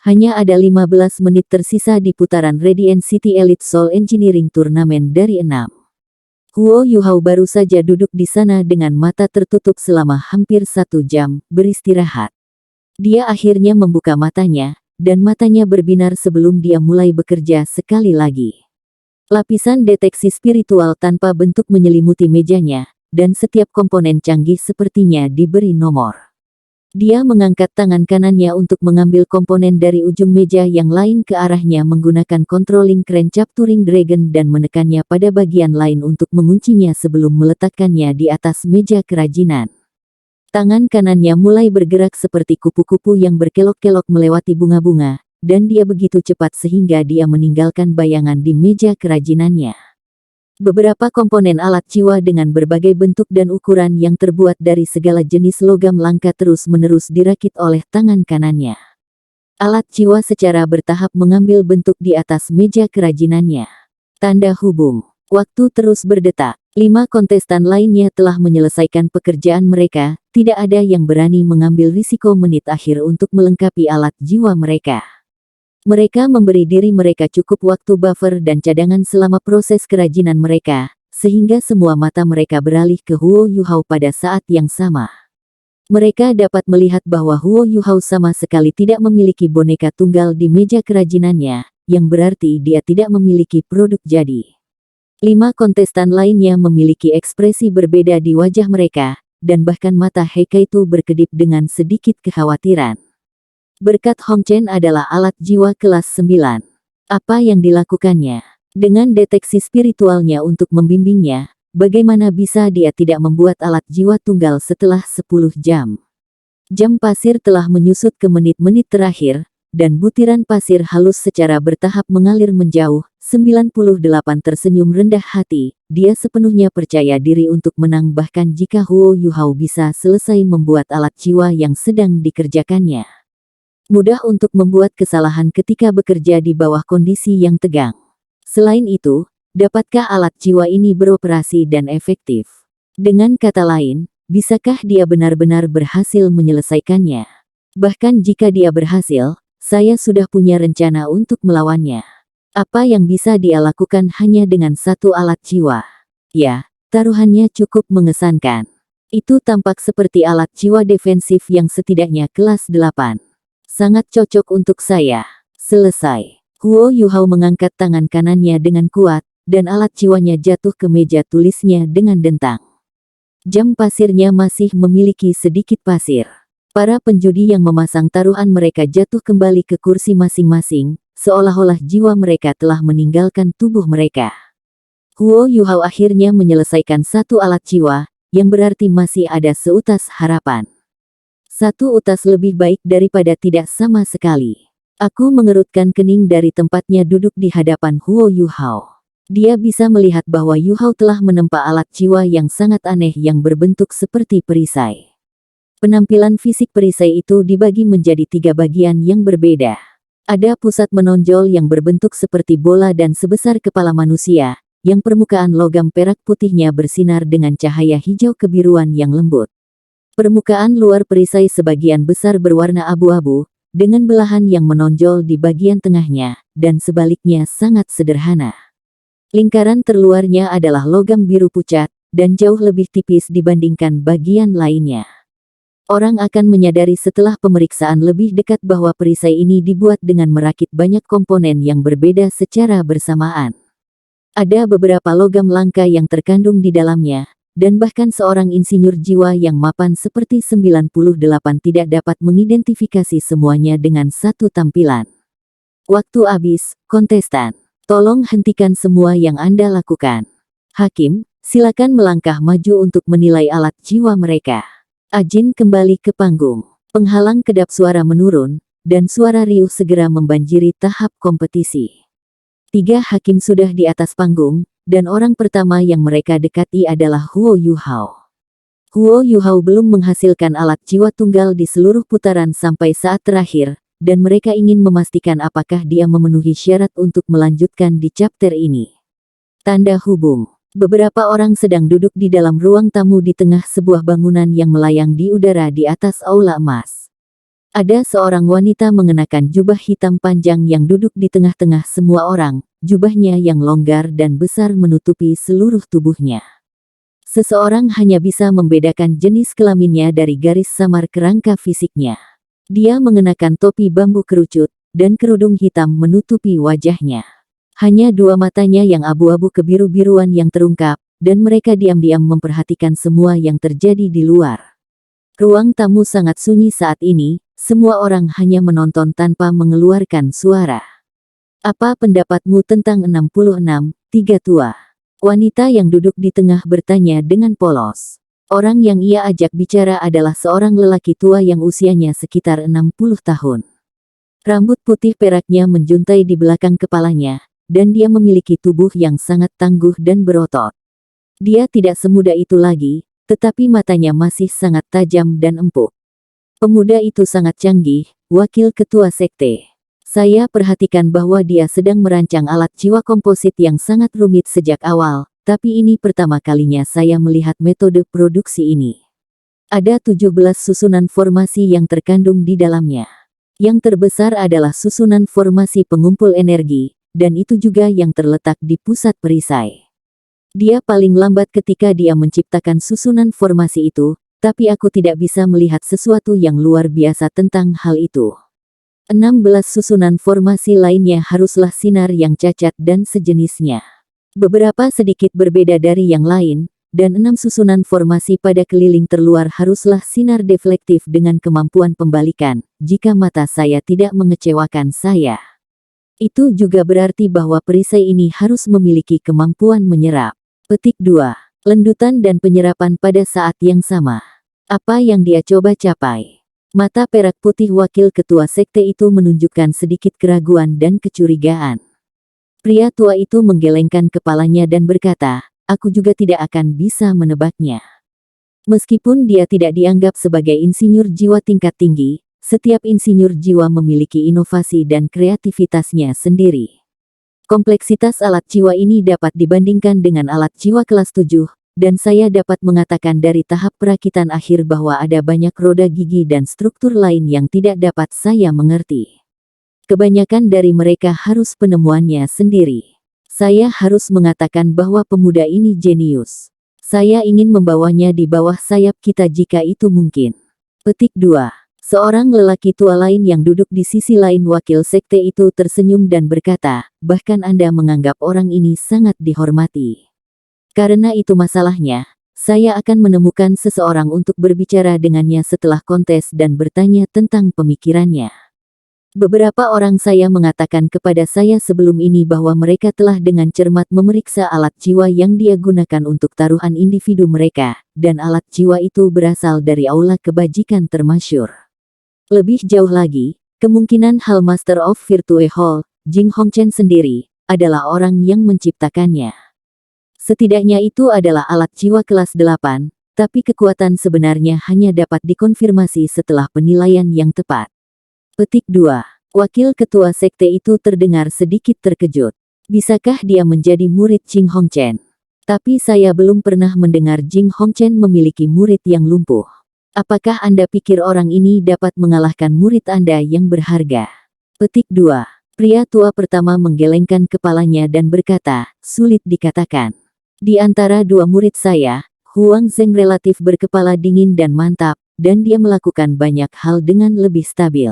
Hanya ada 15 menit tersisa di putaran Radiant City Elite Soul Engineering Turnamen dari 6. Huo Yuhao baru saja duduk di sana dengan mata tertutup selama hampir 1 jam, beristirahat. Dia akhirnya membuka matanya, dan matanya berbinar sebelum dia mulai bekerja sekali lagi. Lapisan deteksi spiritual tanpa bentuk menyelimuti mejanya, dan setiap komponen canggih sepertinya diberi nomor. Dia mengangkat tangan kanannya untuk mengambil komponen dari ujung meja yang lain ke arahnya menggunakan controlling crane capturing dragon dan menekannya pada bagian lain untuk menguncinya sebelum meletakkannya di atas meja kerajinan. Tangan kanannya mulai bergerak seperti kupu-kupu yang berkelok-kelok melewati bunga-bunga, dan dia begitu cepat sehingga dia meninggalkan bayangan di meja kerajinannya. Beberapa komponen alat jiwa dengan berbagai bentuk dan ukuran yang terbuat dari segala jenis logam langka terus-menerus dirakit oleh tangan kanannya. Alat jiwa secara bertahap mengambil bentuk di atas meja kerajinannya. Tanda hubung. Waktu terus berdetak. 5 kontestan lainnya telah menyelesaikan pekerjaan mereka, tidak ada yang berani mengambil risiko menit akhir untuk melengkapi alat jiwa mereka. Mereka memberi diri mereka cukup waktu buffer dan cadangan selama proses kerajinan mereka, sehingga semua mata mereka beralih ke Huo Yuhao pada saat yang sama. Mereka dapat melihat bahwa Huo Yuhao sama sekali tidak memiliki boneka tunggal di meja kerajinannya, yang berarti dia tidak memiliki produk jadi. 5 kontestan lainnya memiliki ekspresi berbeda di wajah mereka, dan bahkan mata Heikaitu berkedip dengan sedikit kekhawatiran. Berkat Hong Chen adalah alat jiwa kelas 9. Apa yang dilakukannya? Dengan deteksi spiritualnya untuk membimbingnya, bagaimana bisa dia tidak membuat alat jiwa tunggal setelah 10 jam? Jam pasir telah menyusut ke menit-menit terakhir, dan butiran pasir halus secara bertahap mengalir menjauh. 98 tersenyum rendah hati, dia sepenuhnya percaya diri untuk menang bahkan jika Huo Yuhao bisa selesai membuat alat jiwa yang sedang dikerjakannya. Mudah untuk membuat kesalahan ketika bekerja di bawah kondisi yang tegang. Selain itu, dapatkah alat jiwa ini beroperasi dan efektif? Dengan kata lain, bisakah dia benar-benar berhasil menyelesaikannya? Bahkan jika dia berhasil, saya sudah punya rencana untuk melawannya. Apa yang bisa dia lakukan hanya dengan 1 alat jiwa? Ya, taruhannya cukup mengesankan. Itu tampak seperti alat jiwa defensif yang setidaknya kelas 8. Sangat cocok untuk saya. Selesai. Huo Yuhao mengangkat tangan kanannya dengan kuat, dan alat jiwanya jatuh ke meja tulisnya dengan dentang. Jam pasirnya masih memiliki sedikit pasir. Para penjudi yang memasang taruhan mereka jatuh kembali ke kursi masing-masing, seolah-olah jiwa mereka telah meninggalkan tubuh mereka. Huo Yuhao akhirnya menyelesaikan 1 alat jiwa, yang berarti masih ada seutas harapan. 1 utas lebih baik daripada tidak sama sekali. Aku mengerutkan kening dari tempatnya duduk di hadapan Huo Yuhao. Dia bisa melihat bahwa Yuhao telah menempa alat jiwa yang sangat aneh yang berbentuk seperti perisai. Penampilan fisik perisai itu dibagi menjadi 3 bagian yang berbeda. Ada pusat menonjol yang berbentuk seperti bola dan sebesar kepala manusia, yang permukaan logam perak putihnya bersinar dengan cahaya hijau kebiruan yang lembut. Permukaan luar perisai sebagian besar berwarna abu-abu, dengan belahan yang menonjol di bagian tengahnya, dan sebaliknya sangat sederhana. Lingkaran terluarnya adalah logam biru pucat, dan jauh lebih tipis dibandingkan bagian lainnya. Orang akan menyadari setelah pemeriksaan lebih dekat bahwa perisai ini dibuat dengan merakit banyak komponen yang berbeda secara bersamaan. Ada beberapa logam langka yang terkandung di dalamnya, dan bahkan seorang insinyur jiwa yang mapan seperti 98 tidak dapat mengidentifikasi semuanya dengan 1 tampilan. Waktu habis, kontestan. Tolong hentikan semua yang Anda lakukan. Hakim, silakan melangkah maju untuk menilai alat jiwa mereka. Ajin kembali ke panggung. Penghalang kedap suara menurun, dan suara riuh segera membanjiri tahap kompetisi. 3 hakim sudah di atas panggung, dan orang pertama yang mereka dekati adalah Huo Yuhao. Huo Yuhao belum menghasilkan alat jiwa tunggal di seluruh putaran sampai saat terakhir, dan mereka ingin memastikan apakah dia memenuhi syarat untuk melanjutkan di chapter ini. Tanda hubung. Beberapa orang sedang duduk di dalam ruang tamu di tengah sebuah bangunan yang melayang di udara di atas aula emas. Ada seorang wanita mengenakan jubah hitam panjang yang duduk di tengah-tengah semua orang, jubahnya yang longgar dan besar menutupi seluruh tubuhnya. Seseorang hanya bisa membedakan jenis kelaminnya dari garis samar kerangka fisiknya. Dia mengenakan topi bambu kerucut, dan kerudung hitam menutupi wajahnya. Hanya dua matanya yang abu-abu kebiru-biruan yang terungkap, dan mereka diam-diam memperhatikan semua yang terjadi di luar. Ruang tamu sangat sunyi saat ini, semua orang hanya menonton tanpa mengeluarkan suara. Apa pendapatmu tentang 66, tiga tua? Wanita yang duduk di tengah bertanya dengan polos. Orang yang ia ajak bicara adalah seorang lelaki tua yang usianya sekitar 60 tahun. Rambut putih peraknya menjuntai di belakang kepalanya, dan dia memiliki tubuh yang sangat tangguh dan berotot. Dia tidak semuda itu lagi, tetapi matanya masih sangat tajam dan empuk. Pemuda itu sangat canggih, wakil ketua sekte. Saya perhatikan bahwa dia sedang merancang alat jiwa komposit yang sangat rumit sejak awal, tapi ini pertama kalinya saya melihat metode produksi ini. Ada 17 susunan formasi yang terkandung di dalamnya. Yang terbesar adalah susunan formasi pengumpul energi, dan itu juga yang terletak di pusat perisai. Dia paling lambat ketika dia menciptakan susunan formasi itu, tapi aku tidak bisa melihat sesuatu yang luar biasa tentang hal itu. 16 susunan formasi lainnya haruslah sinar yang cacat dan sejenisnya. Beberapa sedikit berbeda dari yang lain, dan 6 susunan formasi pada keliling terluar haruslah sinar deflektif dengan kemampuan pembalikan, jika mata saya tidak mengecewakan saya. Itu juga berarti bahwa perisai ini harus memiliki kemampuan menyerap. Petik 2. Lendutan dan penyerapan pada saat yang sama. Apa yang dia coba capai? Mata perak putih wakil ketua sekte itu menunjukkan sedikit keraguan dan kecurigaan. Pria tua itu menggelengkan kepalanya dan berkata, aku juga tidak akan bisa menebaknya. Meskipun dia tidak dianggap sebagai insinyur jiwa tingkat tinggi, setiap insinyur jiwa memiliki inovasi dan kreativitasnya sendiri. Kompleksitas alat jiwa ini dapat dibandingkan dengan alat jiwa kelas 7, dan saya dapat mengatakan dari tahap perakitan akhir bahwa ada banyak roda gigi dan struktur lain yang tidak dapat saya mengerti. Kebanyakan dari mereka harus penemuannya sendiri. Saya harus mengatakan bahwa pemuda ini jenius. Saya ingin membawanya di bawah sayap kita jika itu mungkin. Petik 2. Seorang lelaki tua lain yang duduk di sisi lain wakil sekte itu tersenyum dan berkata, bahkan Anda menganggap orang ini sangat dihormati. Karena itu masalahnya, saya akan menemukan seseorang untuk berbicara dengannya setelah kontes dan bertanya tentang pemikirannya. Beberapa orang saya mengatakan kepada saya sebelum ini bahwa mereka telah dengan cermat memeriksa alat jiwa yang dia gunakan untuk taruhan individu mereka, dan alat jiwa itu berasal dari aula kebajikan termasyur. Lebih jauh lagi, kemungkinan Hall Master of Virtue Hall, Jing Hongchen sendiri, adalah orang yang menciptakannya. Setidaknya itu adalah alat jiwa kelas 8, tapi kekuatan sebenarnya hanya dapat dikonfirmasi setelah penilaian yang tepat. Petik 2. Wakil ketua sekte itu terdengar sedikit terkejut. Bisakah dia menjadi murid Jing Hongchen? Tapi saya belum pernah mendengar Jing Hongchen memiliki murid yang lumpuh. Apakah Anda pikir orang ini dapat mengalahkan murid Anda yang berharga? Petik 2. Pria tua pertama menggelengkan kepalanya dan berkata, sulit dikatakan. Di antara dua murid saya, Huang Zheng relatif berkepala dingin dan mantap, dan dia melakukan banyak hal dengan lebih stabil.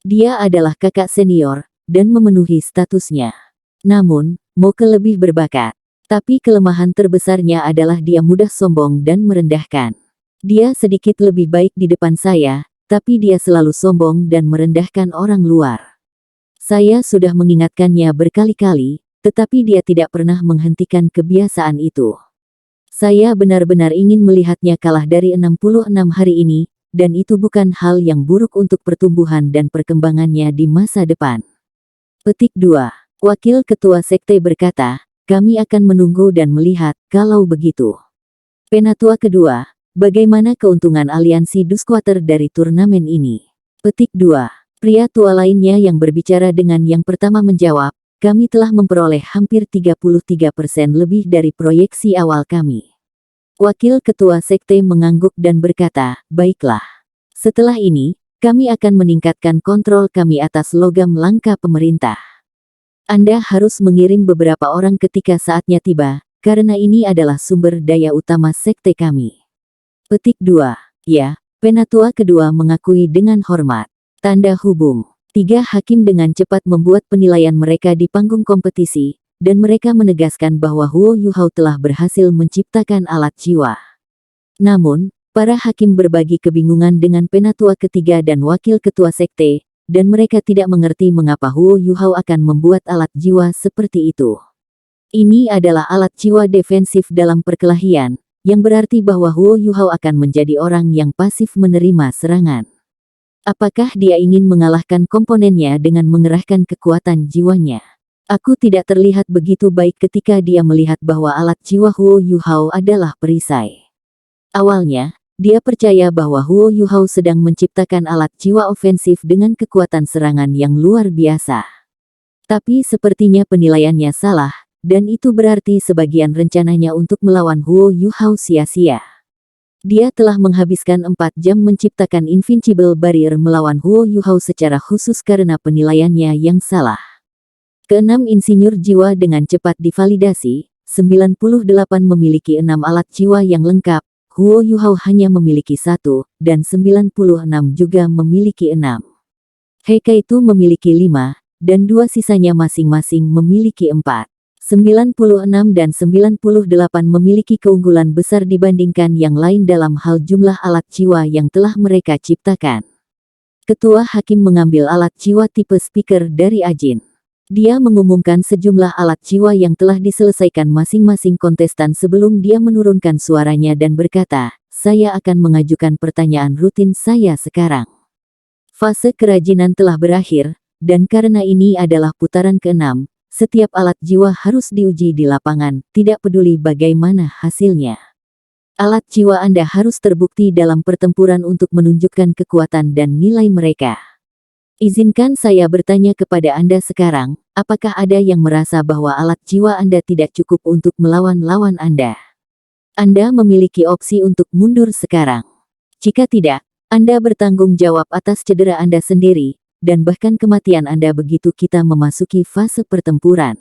Dia adalah kakak senior, dan memenuhi statusnya. Namun, Moke lebih berbakat. Tapi kelemahan terbesarnya adalah dia mudah sombong dan merendahkan. Dia sedikit lebih baik di depan saya, tapi dia selalu sombong dan merendahkan orang luar. Saya sudah mengingatkannya berkali-kali, tetapi dia tidak pernah menghentikan kebiasaan itu. Saya benar-benar ingin melihatnya kalah dari 66 hari ini, dan itu bukan hal yang buruk untuk pertumbuhan dan perkembangannya di masa depan. Petik 2. Wakil ketua sekte berkata, kami akan menunggu dan melihat, kalau begitu. Penatua kedua, bagaimana keuntungan aliansi Duskwater dari turnamen ini? Petik 2. Pria tua lainnya yang berbicara dengan yang pertama menjawab, kami telah memperoleh hampir 33% lebih dari proyeksi awal kami. Wakil ketua sekte mengangguk dan berkata, baiklah. Setelah ini, kami akan meningkatkan kontrol kami atas logam langka pemerintah. Anda harus mengirim beberapa orang ketika saatnya tiba, karena ini adalah sumber daya utama sekte kami. Petik 2. Ya, penatua kedua mengakui dengan hormat. Tanda hubung. 3 hakim dengan cepat membuat penilaian mereka di panggung kompetisi, dan mereka menegaskan bahwa Huo Yuhao telah berhasil menciptakan alat jiwa. Namun, para hakim berbagi kebingungan dengan penatua ketiga dan wakil ketua sekte, dan mereka tidak mengerti mengapa Huo Yuhao akan membuat alat jiwa seperti itu. Ini adalah alat jiwa defensif dalam perkelahian, yang berarti bahwa Huo Yuhao akan menjadi orang yang pasif menerima serangan. Apakah dia ingin mengalahkan komponennya dengan mengerahkan kekuatan jiwanya? Aku tidak terlihat begitu baik ketika dia melihat bahwa alat jiwa Huo Yuhao adalah perisai. Awalnya, dia percaya bahwa Huo Yuhao sedang menciptakan alat jiwa ofensif dengan kekuatan serangan yang luar biasa. Tapi sepertinya penilaiannya salah, dan itu berarti sebagian rencananya untuk melawan Huo Yuhao sia-sia. Dia telah menghabiskan 4 jam menciptakan Invincible Barrier melawan Huo Yuhao secara khusus karena penilaiannya yang salah. Keenam insinyur jiwa dengan cepat divalidasi, 98 memiliki 6 alat jiwa yang lengkap, Huo Yuhao hanya memiliki 1, dan 96 juga memiliki 6. Heikaitu memiliki 5, dan 2 sisanya masing-masing memiliki 4. 96 dan 98 memiliki keunggulan besar dibandingkan yang lain dalam hal jumlah alat jiwa yang telah mereka ciptakan. Ketua Hakim mengambil alat jiwa tipe speaker dari Ajin. Dia mengumumkan sejumlah alat jiwa yang telah diselesaikan masing-masing kontestan sebelum dia menurunkan suaranya dan berkata, "Saya akan mengajukan pertanyaan rutin saya sekarang. Fase kerajinan telah berakhir, dan karena ini adalah putaran ke-6, setiap alat jiwa harus diuji di lapangan, tidak peduli bagaimana hasilnya. Alat jiwa Anda harus terbukti dalam pertempuran untuk menunjukkan kekuatan dan nilai mereka. Izinkan saya bertanya kepada Anda sekarang, apakah ada yang merasa bahwa alat jiwa Anda tidak cukup untuk melawan lawan Anda? Anda memiliki opsi untuk mundur sekarang. Jika tidak, Anda bertanggung jawab atas cedera Anda sendiri, dan bahkan kematian Anda begitu kita memasuki fase pertempuran."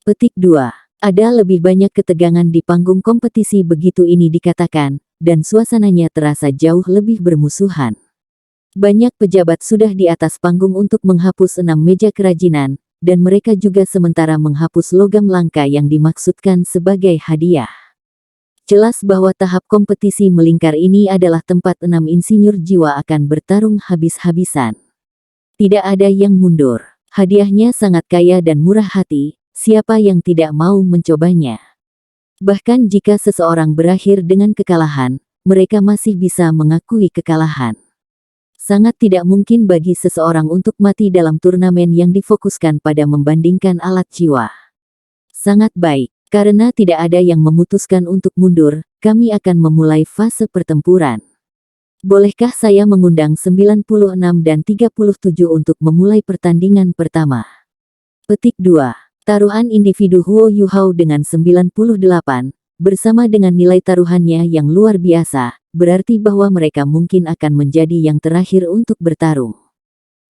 Petik 2. Ada lebih banyak ketegangan di panggung kompetisi begitu ini dikatakan, dan suasananya terasa jauh lebih bermusuhan. Banyak pejabat sudah di atas panggung untuk menghapus 6 meja kerajinan, dan mereka juga sementara menghapus logam langka yang dimaksudkan sebagai hadiah. Jelas bahwa tahap kompetisi melingkar ini adalah tempat 6 insinyur jiwa akan bertarung habis-habisan. Tidak ada yang mundur. Hadiahnya sangat kaya dan murah hati, siapa yang tidak mau mencobanya? Bahkan jika seseorang berakhir dengan kekalahan, mereka masih bisa mengakui kekalahan. Sangat tidak mungkin bagi seseorang untuk mati dalam turnamen yang difokuskan pada membandingkan alat jiwa. Sangat baik, karena tidak ada yang memutuskan untuk mundur, kami akan memulai fase pertempuran. Bolehkah saya mengundang 96 dan 37 untuk memulai pertandingan pertama? Petik 2. Taruhan individu Huo Yuhao dengan 98, bersama dengan nilai taruhannya yang luar biasa, berarti bahwa mereka mungkin akan menjadi yang terakhir untuk bertarung.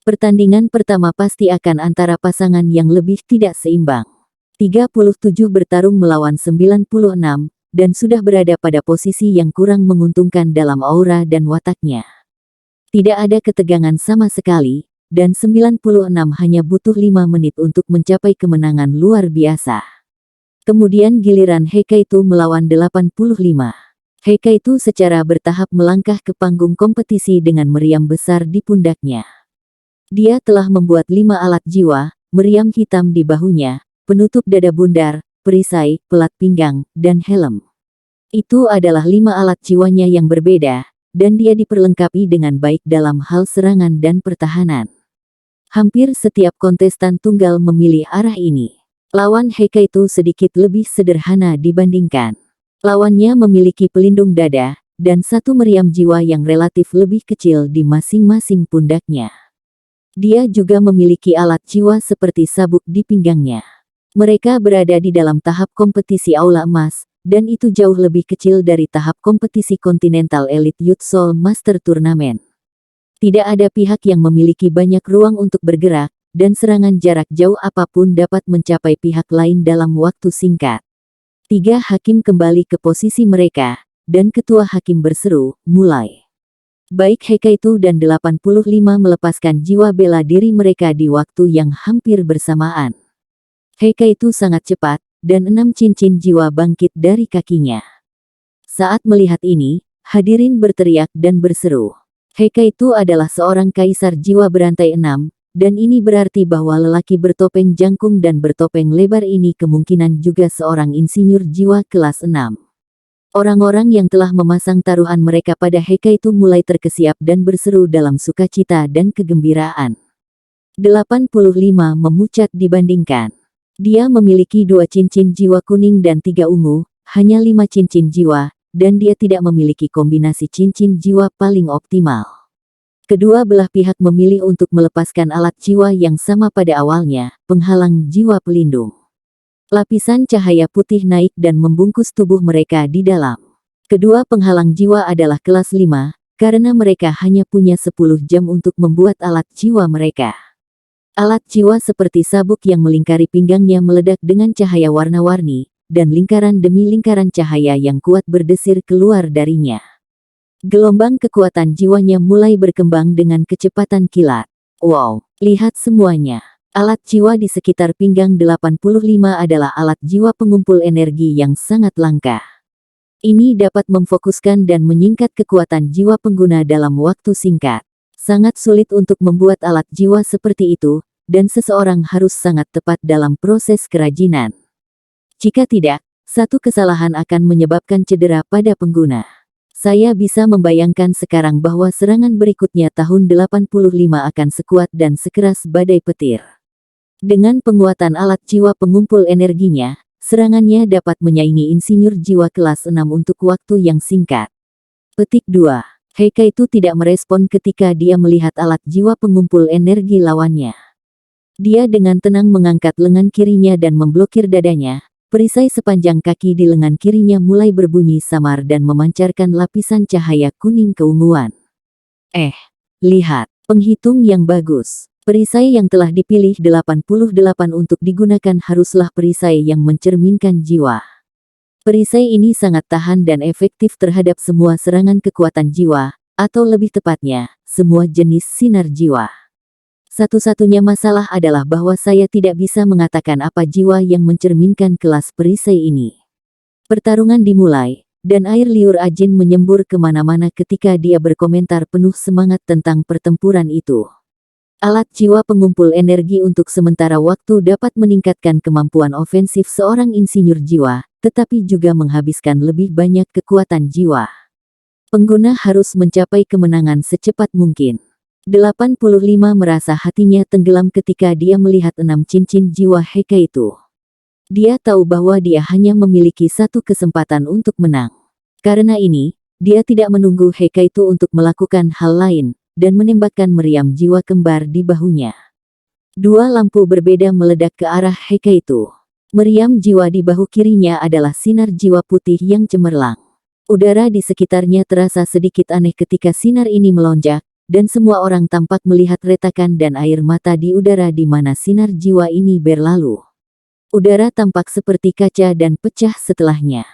Pertandingan pertama pasti akan antara pasangan yang lebih tidak seimbang. 37 bertarung melawan 96, dan sudah berada pada posisi yang kurang menguntungkan dalam aura dan wataknya. Tidak ada ketegangan sama sekali, dan 96 hanya butuh 5 menit untuk mencapai kemenangan luar biasa. Kemudian giliran Heikaitu melawan 85. Heikaitu secara bertahap melangkah ke panggung kompetisi dengan meriam besar di pundaknya. Dia telah membuat 5 alat jiwa, meriam hitam di bahunya, penutup dada bundar, perisai, pelat pinggang, dan helm. Itu adalah 5 alat jiwanya yang berbeda, dan dia diperlengkapi dengan baik dalam hal serangan dan pertahanan. Hampir setiap kontestan tunggal memilih arah ini. Lawan Heikaitu sedikit lebih sederhana dibandingkan. Lawannya memiliki pelindung dada, dan 1 meriam jiwa yang relatif lebih kecil di masing-masing pundaknya. Dia juga memiliki alat jiwa seperti sabuk di pinggangnya. Mereka berada di dalam tahap kompetisi Aula Emas, dan itu jauh lebih kecil dari tahap kompetisi Continental Elite Youth Soul Master Tournament. Tidak ada pihak yang memiliki banyak ruang untuk bergerak, dan serangan jarak jauh apapun dapat mencapai pihak lain dalam waktu singkat. 3 hakim kembali ke posisi mereka, dan ketua hakim berseru, mulai. Baik Hekaitu dan 85 melepaskan jiwa bela diri mereka di waktu yang hampir bersamaan. Hekaitu sangat cepat, dan 6 cincin jiwa bangkit dari kakinya. Saat melihat ini, hadirin berteriak dan berseru. Hekaitu adalah seorang kaisar jiwa berantai 6, dan ini berarti bahwa lelaki bertopeng jangkung dan bertopeng lebar ini kemungkinan juga seorang insinyur jiwa kelas 6. Orang-orang yang telah memasang taruhan mereka pada Hekaitu mulai terkesiap dan berseru dalam sukacita dan kegembiraan. 85 memucat dibandingkan. Dia memiliki 2 cincin jiwa kuning dan 3 ungu, hanya 5 cincin jiwa, dan dia tidak memiliki kombinasi cincin jiwa paling optimal. Kedua belah pihak memilih untuk melepaskan alat jiwa yang sama pada awalnya, penghalang jiwa pelindung. Lapisan cahaya putih naik dan membungkus tubuh mereka di dalam. Kedua penghalang jiwa adalah kelas 5, karena mereka hanya punya 10 jam untuk membuat alat jiwa mereka. Alat jiwa seperti sabuk yang melingkari pinggangnya meledak dengan cahaya warna-warni, dan lingkaran demi lingkaran cahaya yang kuat berdesir keluar darinya. Gelombang kekuatan jiwanya mulai berkembang dengan kecepatan kilat. Wow, lihat semuanya. Alat jiwa di sekitar pinggang 85 adalah alat jiwa pengumpul energi yang sangat langka. Ini dapat memfokuskan dan menyingkat kekuatan jiwa pengguna dalam waktu singkat. Sangat sulit untuk membuat alat jiwa seperti itu, dan seseorang harus sangat tepat dalam proses kerajinan. Jika tidak, satu kesalahan akan menyebabkan cedera pada pengguna. Saya bisa membayangkan sekarang bahwa serangan berikutnya tahun 85 akan sekuat dan sekeras badai petir. Dengan penguatan alat jiwa pengumpul energinya, serangannya dapat menyaingi insinyur jiwa kelas 6 untuk waktu yang singkat. Petik 2. Hekaitu tidak merespon ketika dia melihat alat jiwa pengumpul energi lawannya. Dia dengan tenang mengangkat lengan kirinya dan memblokir dadanya. Perisai sepanjang kaki di lengan kirinya mulai berbunyi samar dan memancarkan lapisan cahaya kuning keunguan. Lihat, penghitung yang bagus. Perisai yang telah dipilih 88 untuk digunakan haruslah perisai yang mencerminkan jiwa. Perisai ini sangat tahan dan efektif terhadap semua serangan kekuatan jiwa, atau lebih tepatnya, semua jenis sinar jiwa. Satu-satunya masalah adalah bahwa saya tidak bisa mengatakan apa jiwa yang mencerminkan kelas perisai ini. Pertarungan dimulai, dan air liur Ajin menyembur kemana-mana ketika dia berkomentar penuh semangat tentang pertempuran itu. Alat jiwa pengumpul energi untuk sementara waktu dapat meningkatkan kemampuan ofensif seorang insinyur jiwa, tetapi juga menghabiskan lebih banyak kekuatan jiwa. Pengguna harus mencapai kemenangan secepat mungkin. 85 merasa hatinya tenggelam ketika dia melihat 6 cincin jiwa Hekaitu. Dia tahu bahwa dia hanya memiliki satu kesempatan untuk menang. Karena ini, dia tidak menunggu Hekaitu untuk melakukan hal lain, dan menembakkan meriam jiwa kembar di bahunya. 2 lampu berbeda meledak ke arah Hekaitu. Meriam jiwa di bahu kirinya adalah sinar jiwa putih yang cemerlang. Udara di sekitarnya terasa sedikit aneh ketika sinar ini melonjak, dan semua orang tampak melihat retakan dan air mata di udara di mana sinar jiwa ini berlalu. Udara tampak seperti kaca dan pecah setelahnya.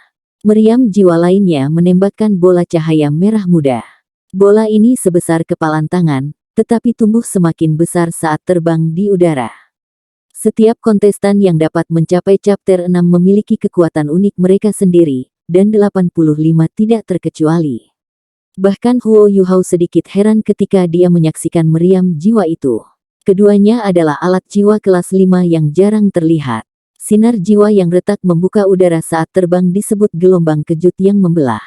Meriam jiwa lainnya menembakkan bola cahaya merah muda. Bola ini sebesar kepalan tangan, tetapi tumbuh semakin besar saat terbang di udara. Setiap kontestan yang dapat mencapai chapter 6 memiliki kekuatan unik mereka sendiri, dan 85 tidak terkecuali. Bahkan Huo Yuhao sedikit heran ketika dia menyaksikan meriam jiwa itu. Keduanya adalah alat jiwa kelas 5 yang jarang terlihat. Sinar jiwa yang retak membuka udara saat terbang disebut gelombang kejut yang membelah.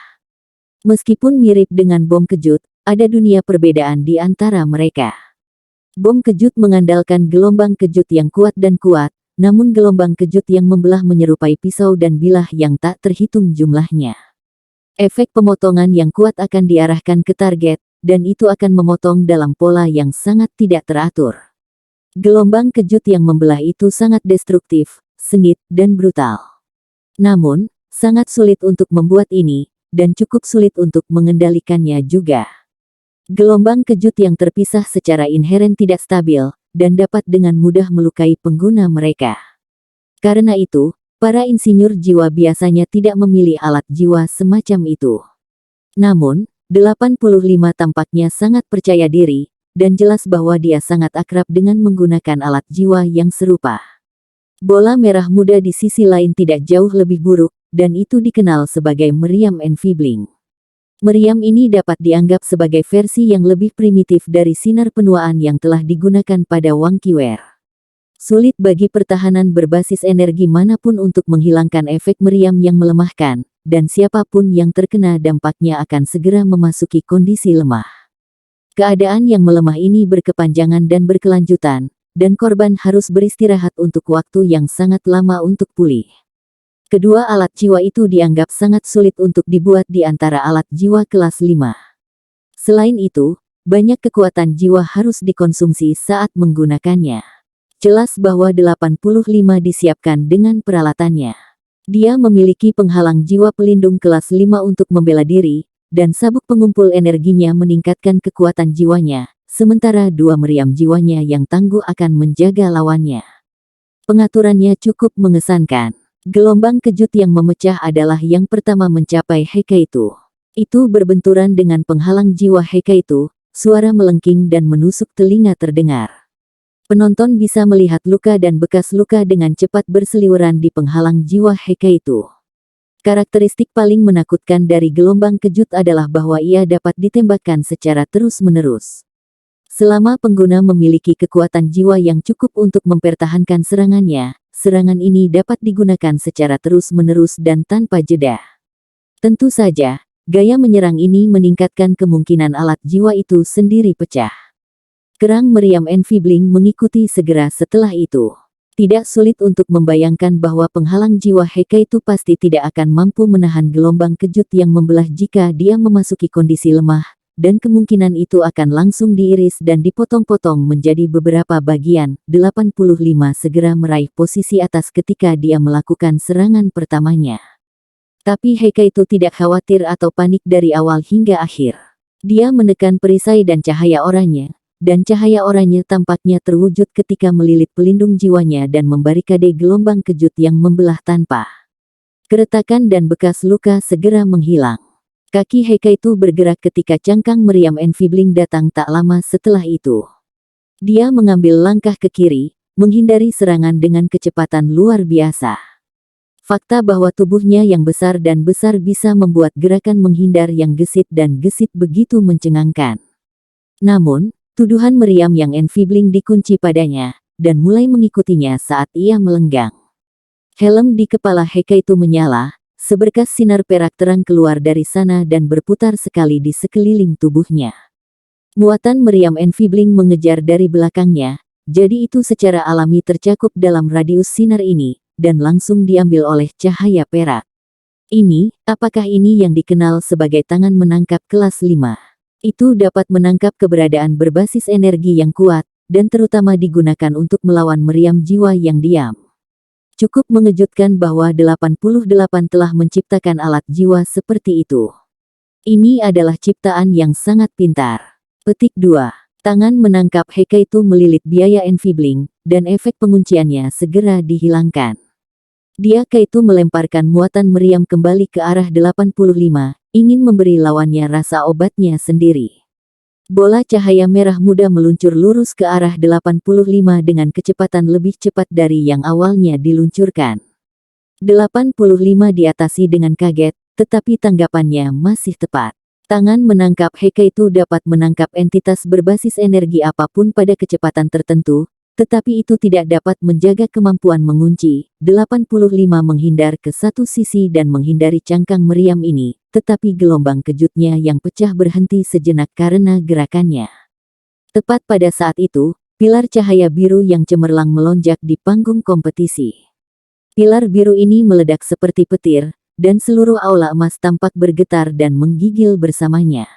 Meskipun mirip dengan bom kejut, ada dunia perbedaan di antara mereka. Bom kejut mengandalkan gelombang kejut yang kuat, namun gelombang kejut yang membelah menyerupai pisau dan bilah yang tak terhitung jumlahnya. Efek pemotongan yang kuat akan diarahkan ke target, dan itu akan memotong dalam pola yang sangat tidak teratur. Gelombang kejut yang membelah itu sangat destruktif, sengit, dan brutal. Namun, sangat sulit untuk membuat ini, dan cukup sulit untuk mengendalikannya juga. Gelombang kejut yang terpisah secara inheren tidak stabil, dan dapat dengan mudah melukai pengguna mereka. Karena itu, para insinyur jiwa biasanya tidak memilih alat jiwa semacam itu. Namun, 85 tampaknya sangat percaya diri, dan jelas bahwa dia sangat akrab dengan menggunakan alat jiwa yang serupa. Bola merah muda di sisi lain tidak jauh lebih buruk, dan itu dikenal sebagai meriam enfibling. Meriam ini dapat dianggap sebagai versi yang lebih primitif dari sinar penuaan yang telah digunakan pada Wang Qiwer. Sulit bagi pertahanan berbasis energi manapun untuk menghilangkan efek meriam yang melemahkan, dan siapapun yang terkena dampaknya akan segera memasuki kondisi lemah. Keadaan yang melemah ini berkepanjangan dan berkelanjutan, dan korban harus beristirahat untuk waktu yang sangat lama untuk pulih. Kedua alat jiwa itu dianggap sangat sulit untuk dibuat di antara alat jiwa kelas 5. Selain itu, banyak kekuatan jiwa harus dikonsumsi saat menggunakannya. Jelas bahwa 85 disiapkan dengan peralatannya. Dia memiliki penghalang jiwa pelindung kelas 5 untuk membela diri, dan sabuk pengumpul energinya meningkatkan kekuatan jiwanya, sementara dua meriam jiwanya yang tangguh akan menjaga lawannya. Pengaturannya cukup mengesankan. Gelombang kejut yang memecah adalah yang pertama mencapai Heikaitu. Itu berbenturan dengan penghalang jiwa Heikaitu, suara melengking dan menusuk telinga terdengar. Penonton bisa melihat luka dan bekas luka dengan cepat berseliweran di penghalang jiwa Heikaitu. Karakteristik paling menakutkan dari gelombang kejut adalah bahwa ia dapat ditembakkan secara terus-menerus. Selama pengguna memiliki kekuatan jiwa yang cukup untuk mempertahankan serangannya, serangan ini dapat digunakan secara terus-menerus dan tanpa jeda. Tentu saja, gaya menyerang ini meningkatkan kemungkinan alat jiwa itu sendiri pecah. Kerang meriam enfibling mengikuti segera setelah itu. Tidak sulit untuk membayangkan bahwa penghalang jiwa Heikaitu pasti tidak akan mampu menahan gelombang kejut yang membelah jika dia memasuki kondisi lemah, dan kemungkinan itu akan langsung diiris dan dipotong-potong menjadi beberapa bagian. 85 segera meraih posisi atas ketika dia melakukan serangan pertamanya. Tapi Heikaitu tidak khawatir atau panik dari awal hingga akhir. Dia menekan perisai dan cahaya oranye, dan cahaya oranye tampaknya terwujud ketika melilit pelindung jiwanya dan membarikade gelombang kejut yang membelah tanpa. Keretakan dan bekas luka segera menghilang. Kaki Heikaitu bergerak ketika cangkang meriam enfibling datang tak lama setelah itu. Dia mengambil langkah ke kiri, menghindari serangan dengan kecepatan luar biasa. Fakta bahwa tubuhnya yang besar dan besar bisa membuat gerakan menghindar yang gesit dan gesit begitu mencengangkan. Namun, tuduhan meriam yang enfibling dikunci padanya, dan mulai mengikutinya saat ia melenggang. Helm di kepala Heikaitu menyala, seberkas sinar perak terang keluar dari sana dan berputar sekali di sekeliling tubuhnya. Muatan meriam enfibling mengejar dari belakangnya, jadi itu secara alami tercakup dalam radius sinar ini, dan langsung diambil oleh cahaya perak. Apakah ini yang dikenal sebagai tangan menangkap kelas 5? Itu dapat menangkap keberadaan berbasis energi yang kuat, dan terutama digunakan untuk melawan meriam jiwa yang diam. Cukup mengejutkan bahwa 88 telah menciptakan alat jiwa seperti itu. Ini adalah ciptaan yang sangat pintar. Petik 2. Tangan menangkap Heikaitu melilit biaya enfibling, dan efek pengunciannya segera dihilangkan. Kaitu melemparkan muatan meriam kembali ke arah 85, ingin memberi lawannya rasa obatnya sendiri. Bola cahaya merah muda meluncur lurus ke arah 85 dengan kecepatan lebih cepat dari yang awalnya diluncurkan. 85 diatasi dengan kaget, tetapi tanggapannya masih tepat. Tangan menangkap Heikaitu dapat menangkap entitas berbasis energi apapun pada kecepatan tertentu, tetapi itu tidak dapat menjaga kemampuan mengunci. 85 menghindar ke satu sisi dan menghindari cangkang meriam ini, tetapi gelombang kejutnya yang pecah berhenti sejenak karena gerakannya. Tepat pada saat itu, pilar cahaya biru yang cemerlang melonjak di panggung kompetisi. Pilar biru ini meledak seperti petir, dan seluruh aula emas tampak bergetar dan menggigil bersamanya.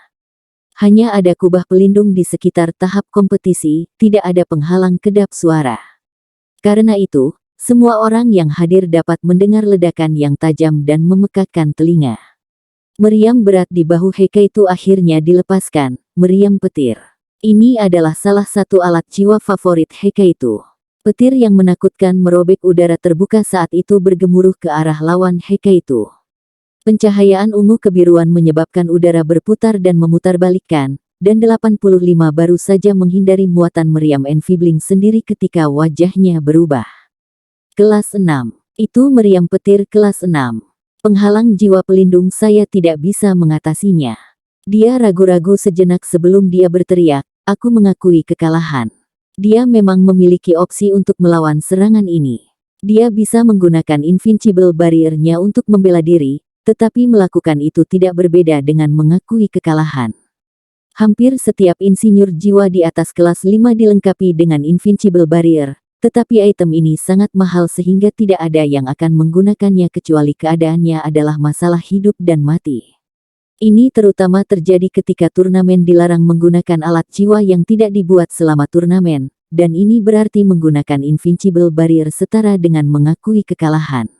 Hanya ada kubah pelindung di sekitar tahap kompetisi, tidak ada penghalang kedap suara. Karena itu, semua orang yang hadir dapat mendengar ledakan yang tajam dan memekakkan telinga. Meriam berat di bahu Heikaitu akhirnya dilepaskan, meriam petir. Ini adalah salah satu alat jiwa favorit Hekaitu. Petir yang menakutkan merobek udara terbuka saat itu bergemuruh ke arah lawan Hekaitu. Pencahayaan ungu kebiruan menyebabkan udara berputar dan memutarbalikkan, dan 85 baru saja menghindari muatan meriam Enfibling sendiri ketika wajahnya berubah. Kelas 6. Itu meriam petir kelas 6. Penghalang jiwa pelindung saya tidak bisa mengatasinya. Dia ragu-ragu sejenak sebelum dia berteriak, aku mengakui kekalahan. Dia memang memiliki opsi untuk melawan serangan ini. Dia bisa menggunakan Invincible Barrier-nya untuk membela diri, tetapi melakukan itu tidak berbeda dengan mengakui kekalahan. Hampir setiap insinyur jiwa di atas kelas 5 dilengkapi dengan Invincible Barrier, tetapi item ini sangat mahal sehingga tidak ada yang akan menggunakannya kecuali keadaannya adalah masalah hidup dan mati. Ini terutama terjadi ketika turnamen dilarang menggunakan alat jiwa yang tidak dibuat selama turnamen, dan ini berarti menggunakan Invincible Barrier setara dengan mengakui kekalahan.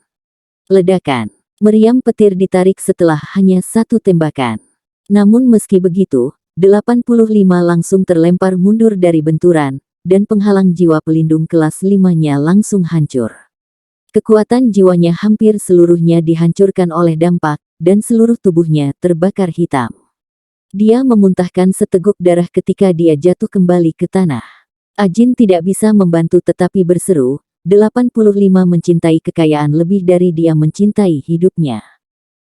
Ledakan. Meriam petir ditarik setelah hanya satu tembakan. Namun meski begitu, 85 langsung terlempar mundur dari benturan, dan penghalang jiwa pelindung kelas 5-nya langsung hancur. Kekuatan jiwanya hampir seluruhnya dihancurkan oleh dampak, dan seluruh tubuhnya terbakar hitam. Dia memuntahkan seteguk darah ketika dia jatuh kembali ke tanah. Ajin tidak bisa membantu tetapi berseru, 85 mencintai kekayaan lebih dari dia mencintai hidupnya.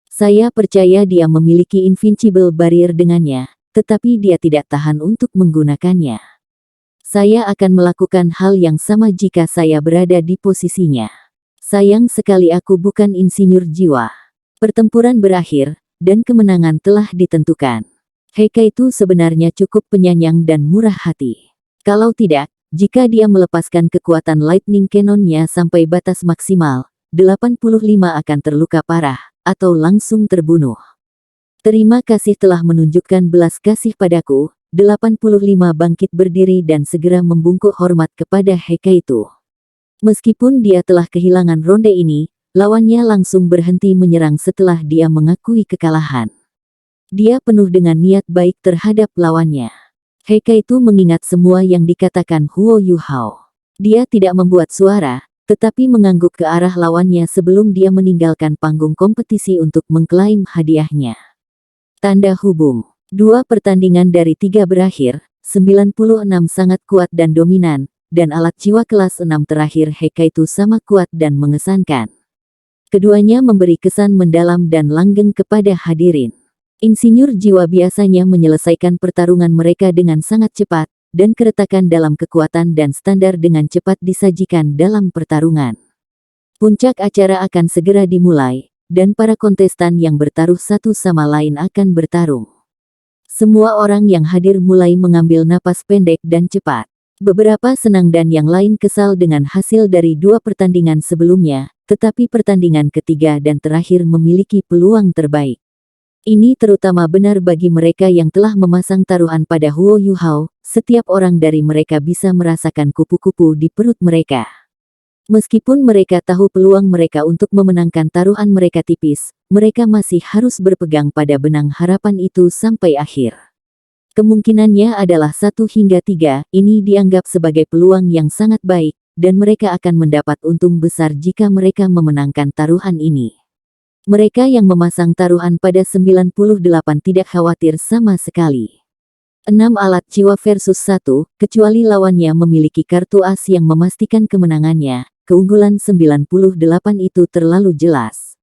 Saya percaya dia memiliki Invincible Barrier dengannya, tetapi dia tidak tahan untuk menggunakannya. Saya akan melakukan hal yang sama jika saya berada di posisinya. Sayang sekali aku bukan insinyur jiwa. Pertempuran berakhir, dan kemenangan telah ditentukan. Hekaitu sebenarnya cukup penyayang dan murah hati. Kalau tidak, jika dia melepaskan kekuatan Lightning Cannon-nya sampai batas maksimal, 85 akan terluka parah, atau langsung terbunuh. Terima kasih telah menunjukkan belas kasih padaku. 85 bangkit berdiri dan segera membungkuk hormat kepada Hekaitu. Meskipun dia telah kehilangan ronde ini, lawannya langsung berhenti menyerang setelah dia mengakui kekalahan. Dia penuh dengan niat baik terhadap lawannya. Hekaitu mengingat semua yang dikatakan Huo Yuhao. Dia tidak membuat suara, tetapi mengangguk ke arah lawannya sebelum dia meninggalkan panggung kompetisi untuk mengklaim hadiahnya. Tanda hubung. 2 pertandingan dari 3 berakhir, 96 sangat kuat dan dominan, dan alat jiwa kelas 6 terakhir Hekaitu sama kuat dan mengesankan. Keduanya memberi kesan mendalam dan langgeng kepada hadirin. Insinyur jiwa biasanya menyelesaikan pertarungan mereka dengan sangat cepat, dan keretakan dalam kekuatan dan standar dengan cepat disajikan dalam pertarungan. Puncak acara akan segera dimulai, dan para kontestan yang bertaruh satu sama lain akan bertarung. Semua orang yang hadir mulai mengambil napas pendek dan cepat. Beberapa senang dan yang lain kesal dengan hasil dari 2 pertandingan sebelumnya, tetapi pertandingan ketiga dan terakhir memiliki peluang terbaik. Ini terutama benar bagi mereka yang telah memasang taruhan pada Huo Yuhao, setiap orang dari mereka bisa merasakan kupu-kupu di perut mereka. Meskipun mereka tahu peluang mereka untuk memenangkan taruhan mereka tipis, mereka masih harus berpegang pada benang harapan itu sampai akhir. Kemungkinannya adalah 1 hingga 3, ini dianggap sebagai peluang yang sangat baik, dan mereka akan mendapat untung besar jika mereka memenangkan taruhan ini. Mereka yang memasang taruhan pada 98 tidak khawatir sama sekali. 6 alat jiwa versus 1, kecuali lawannya memiliki kartu as yang memastikan kemenangannya, keunggulan 98 itu terlalu jelas.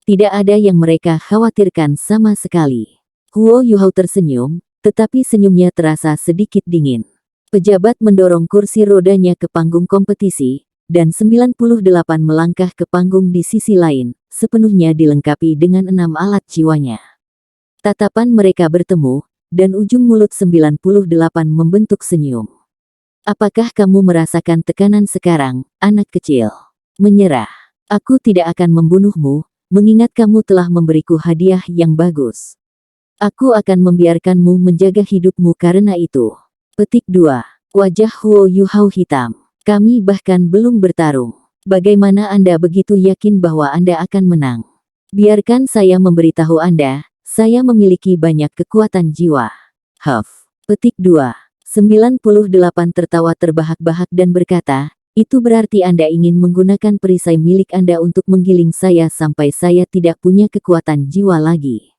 Tidak ada yang mereka khawatirkan sama sekali. Huo Yuhao tersenyum, tetapi senyumnya terasa sedikit dingin. Pejabat mendorong kursi rodanya ke panggung kompetisi, dan 98 melangkah ke panggung di sisi lain, sepenuhnya dilengkapi dengan 6 alat jiwanya. Tatapan mereka bertemu, dan ujung mulut 98 membentuk senyum. Apakah kamu merasakan tekanan sekarang, anak kecil? Menyerah. Aku tidak akan membunuhmu, mengingat kamu telah memberiku hadiah yang bagus. Aku akan membiarkanmu menjaga hidupmu karena itu. Petik 2. Wajah Huo Yuhao hitam. Kami bahkan belum bertarung. Bagaimana Anda begitu yakin bahwa Anda akan menang? Biarkan saya memberitahu Anda, saya memiliki banyak kekuatan jiwa. Huff. Petik 2. 98 tertawa terbahak-bahak dan berkata, itu berarti Anda ingin menggunakan perisai milik Anda untuk menggiling saya sampai saya tidak punya kekuatan jiwa lagi.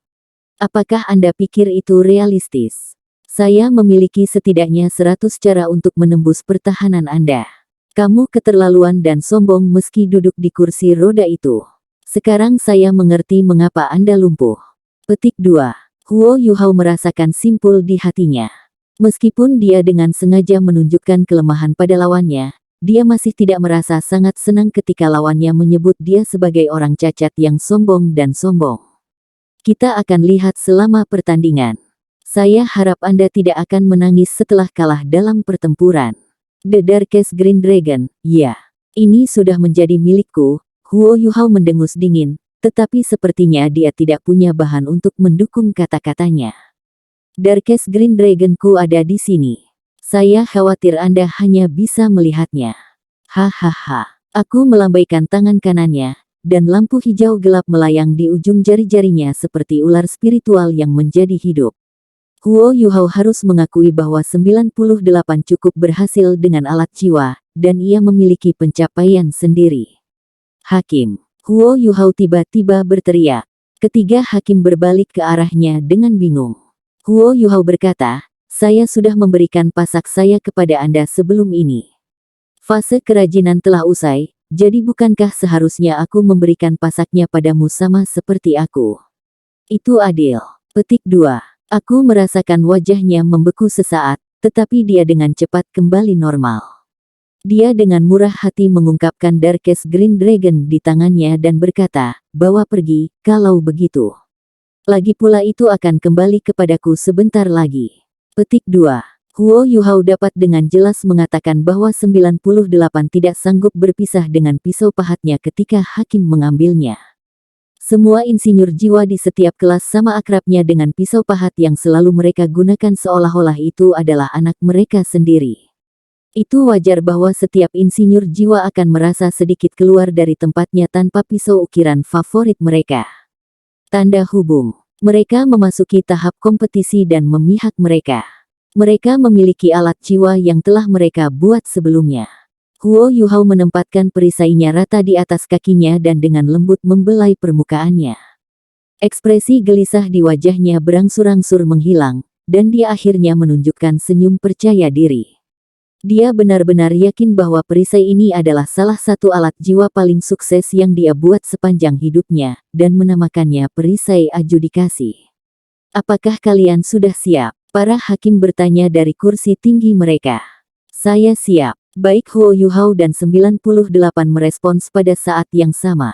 Apakah Anda pikir itu realistis? Saya memiliki setidaknya 100 cara untuk menembus pertahanan Anda. Kamu keterlaluan dan sombong meski duduk di kursi roda itu. Sekarang saya mengerti mengapa Anda lumpuh. Petik 2. Huo Yuhao merasakan simpul di hatinya. Meskipun dia dengan sengaja menunjukkan kelemahan pada lawannya, dia masih tidak merasa sangat senang ketika lawannya menyebut dia sebagai orang cacat yang sombong dan sombong. Kita akan lihat selama pertandingan. Saya harap Anda tidak akan menangis setelah kalah dalam pertempuran. The Darkest Green Dragon, ya. Ini sudah menjadi milikku. Huo Yuhao mendengus dingin, tetapi sepertinya dia tidak punya bahan untuk mendukung kata-katanya. Darkest Green Dragonku ada di sini. Saya khawatir Anda hanya bisa melihatnya. Hahaha. Aku melambaikan tangan kanannya, dan lampu hijau gelap melayang di ujung jari-jarinya seperti ular spiritual yang menjadi hidup. Huo Yuhao harus mengakui bahwa 98 cukup berhasil dengan alat jiwa, dan ia memiliki pencapaian sendiri. Hakim. Huo Yuhao tiba-tiba berteriak. Ketiga hakim berbalik ke arahnya dengan bingung. Huo Yuhao berkata, saya sudah memberikan pasak saya kepada Anda sebelum ini. Fase kerajinan telah usai, jadi bukankah seharusnya aku memberikan pasaknya padamu sama seperti aku? Itu adil. Petik 2. Aku merasakan wajahnya membeku sesaat, tetapi dia dengan cepat kembali normal. Dia dengan murah hati mengungkapkan Darkest Green Dragon di tangannya dan berkata, bawa pergi, kalau begitu. Lagi pula itu akan kembali kepadaku sebentar lagi. Petik 2. Huo Yuhao dapat dengan jelas mengatakan bahwa 98 tidak sanggup berpisah dengan pisau pahatnya ketika hakim mengambilnya. Semua insinyur jiwa di setiap kelas sama akrabnya dengan pisau pahat yang selalu mereka gunakan seolah-olah itu adalah anak mereka sendiri. Itu wajar bahwa setiap insinyur jiwa akan merasa sedikit keluar dari tempatnya tanpa pisau ukiran favorit mereka. Tanda hubung. Mereka memasuki tahap kompetisi dan memihak mereka. Mereka memiliki alat jiwa yang telah mereka buat sebelumnya. Huo Yuhao menempatkan perisainya rata di atas kakinya dan dengan lembut membelai permukaannya. Ekspresi gelisah di wajahnya berangsur-angsur menghilang, dan dia akhirnya menunjukkan senyum percaya diri. Dia benar-benar yakin bahwa perisai ini adalah salah satu alat jiwa paling sukses yang dia buat sepanjang hidupnya, dan menamakannya perisai adjudikasi. Apakah kalian sudah siap? Para hakim bertanya dari kursi tinggi mereka. Saya siap. Baik Huo Yuhao dan 98 merespons pada saat yang sama.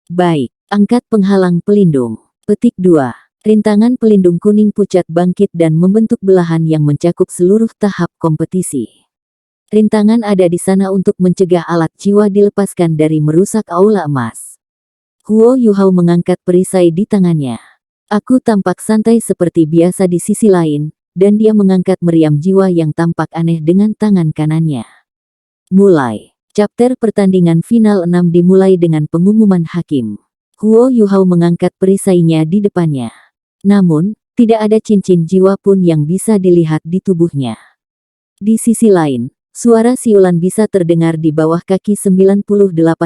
Baik, angkat penghalang pelindung. Petik 2. Rintangan pelindung kuning pucat bangkit dan membentuk belahan yang mencakup seluruh tahap kompetisi. Rintangan ada di sana untuk mencegah alat jiwa dilepaskan dari merusak aula emas. Huo Yuhao mengangkat perisai di tangannya. Aku tampak santai seperti biasa di sisi lain, dan dia mengangkat meriam jiwa yang tampak aneh dengan tangan kanannya. Mulai. Chapter pertandingan final 6 dimulai dengan pengumuman hakim. Huo Yuhao mengangkat perisainya di depannya. Namun, tidak ada cincin jiwa pun yang bisa dilihat di tubuhnya. Di sisi lain, suara siulan bisa terdengar di bawah kaki 98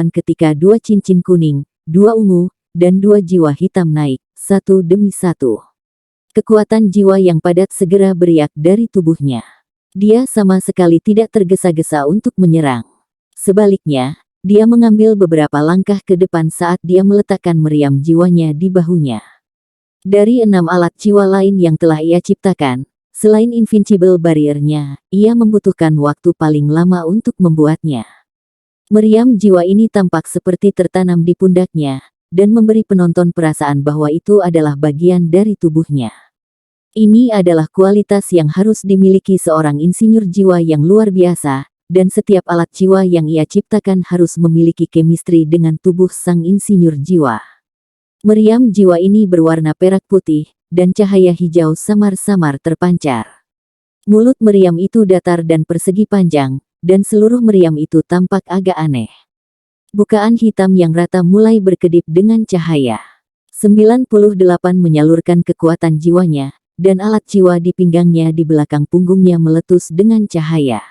ketika 2 cincin kuning, 2 ungu, dan 2 jiwa hitam naik, satu demi satu. Kekuatan jiwa yang padat segera beriak dari tubuhnya. Dia sama sekali tidak tergesa-gesa untuk menyerang. Sebaliknya, dia mengambil beberapa langkah ke depan saat dia meletakkan meriam jiwanya di bahunya. Dari 6 alat jiwa lain yang telah ia ciptakan, selain Invincible Barrier-nya, ia membutuhkan waktu paling lama untuk membuatnya. Meriam jiwa ini tampak seperti tertanam di pundaknya, dan memberi penonton perasaan bahwa itu adalah bagian dari tubuhnya. Ini adalah kualitas yang harus dimiliki seorang insinyur jiwa yang luar biasa, dan setiap alat jiwa yang ia ciptakan harus memiliki chemistry dengan tubuh sang insinyur jiwa. Meriam jiwa ini berwarna perak putih, dan cahaya hijau samar-samar terpancar. Mulut meriam itu datar dan persegi panjang, dan seluruh meriam itu tampak agak aneh. Bukaan hitam yang rata mulai berkedip dengan cahaya. 98 menyalurkan kekuatan jiwanya, dan alat jiwa di pinggangnya di belakang punggungnya meletus dengan cahaya.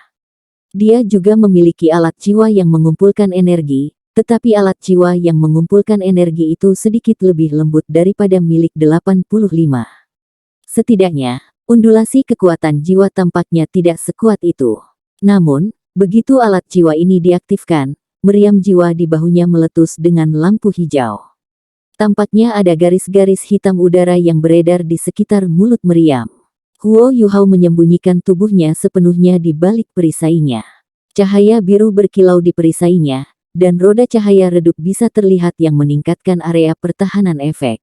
Dia juga memiliki alat jiwa yang mengumpulkan energi, tetapi alat jiwa yang mengumpulkan energi itu sedikit lebih lembut daripada milik 85. Setidaknya, undulasi kekuatan jiwa tampaknya tidak sekuat itu. Namun, begitu alat jiwa ini diaktifkan, meriam jiwa di bahunya meletus dengan lampu hijau. Tampaknya ada garis-garis hitam udara yang beredar di sekitar mulut meriam. Huo Yuhao menyembunyikan tubuhnya sepenuhnya di balik perisainya. Cahaya biru berkilau di perisainya, dan roda cahaya redup bisa terlihat yang meningkatkan area pertahanan efek.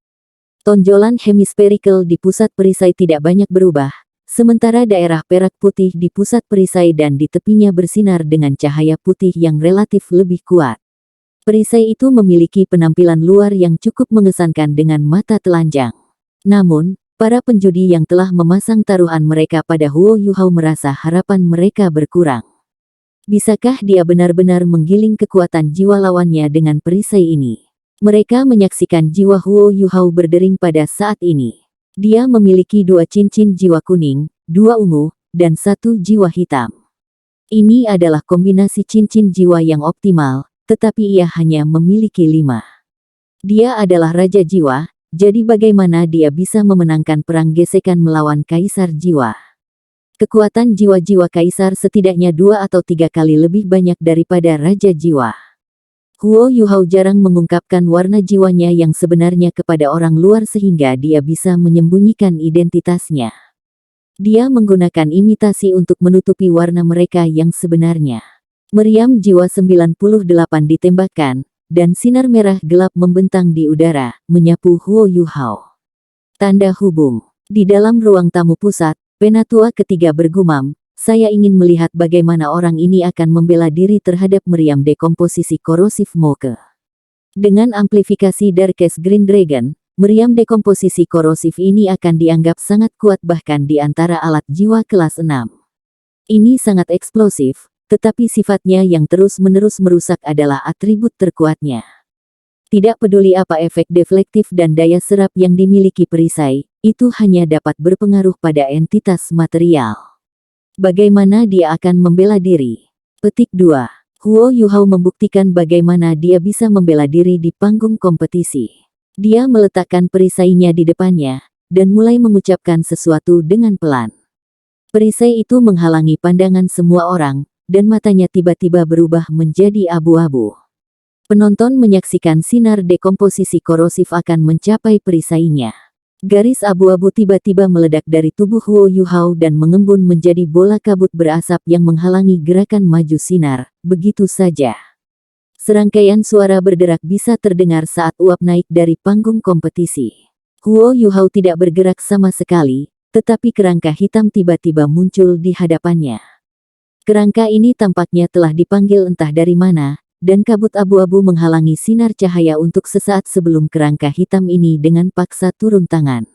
Tonjolan hemispherical di pusat perisai tidak banyak berubah, sementara daerah perak putih di pusat perisai dan di tepinya bersinar dengan cahaya putih yang relatif lebih kuat. Perisai itu memiliki penampilan luar yang cukup mengesankan dengan mata telanjang. Namun, para penjudi yang telah memasang taruhan mereka pada Huo Yuhao merasa harapan mereka berkurang. Bisakah dia benar-benar menggiling kekuatan jiwa lawannya dengan perisai ini? Mereka menyaksikan jiwa Huo Yuhao berdering pada saat ini. Dia memiliki 2 cincin jiwa kuning, 2 ungu, dan 1 jiwa hitam. Ini adalah kombinasi cincin jiwa yang optimal, tetapi ia hanya memiliki 5. Dia adalah Raja Jiwa, jadi bagaimana dia bisa memenangkan perang gesekan melawan Kaisar Jiwa? Kekuatan jiwa-jiwa Kaisar setidaknya 2 atau 3 kali lebih banyak daripada Raja Jiwa. Huo Yuhao jarang mengungkapkan warna jiwanya yang sebenarnya kepada orang luar sehingga dia bisa menyembunyikan identitasnya. Dia menggunakan imitasi untuk menutupi warna mereka yang sebenarnya. Meriam jiwa 98 ditembakkan, dan sinar merah gelap membentang di udara, menyapu Huo Yuhao. Tanda hubung. Di dalam ruang tamu pusat, penatua ketiga bergumam, saya ingin melihat bagaimana orang ini akan membela diri terhadap meriam dekomposisi korosif Moke. Dengan amplifikasi Darkest Green Dragon, meriam dekomposisi korosif ini akan dianggap sangat kuat bahkan di antara alat jiwa kelas 6. Ini sangat eksplosif, tetapi sifatnya yang terus-menerus merusak adalah atribut terkuatnya. Tidak peduli apa efek deflektif dan daya serap yang dimiliki perisai, itu hanya dapat berpengaruh pada entitas material. Bagaimana dia akan membela diri? Petik 2. Huo Yuhao membuktikan bagaimana dia bisa membela diri di panggung kompetisi. Dia meletakkan perisainya di depannya, dan mulai mengucapkan sesuatu dengan pelan. Perisai itu menghalangi pandangan semua orang, dan matanya tiba-tiba berubah menjadi abu-abu. Penonton menyaksikan sinar dekomposisi korosif akan mencapai perisainya. Garis abu-abu tiba-tiba meledak dari tubuh Huo Yuhao dan mengembun menjadi bola kabut berasap yang menghalangi gerakan maju sinar, begitu saja. Serangkaian suara berderak bisa terdengar saat uap naik dari panggung kompetisi. Huo Yuhao tidak bergerak sama sekali, tetapi kerangka hitam tiba-tiba muncul di hadapannya. Kerangka ini tampaknya telah dipanggil entah dari mana, dan kabut abu-abu menghalangi sinar cahaya untuk sesaat sebelum kerangka hitam ini dengan paksa turun tangan.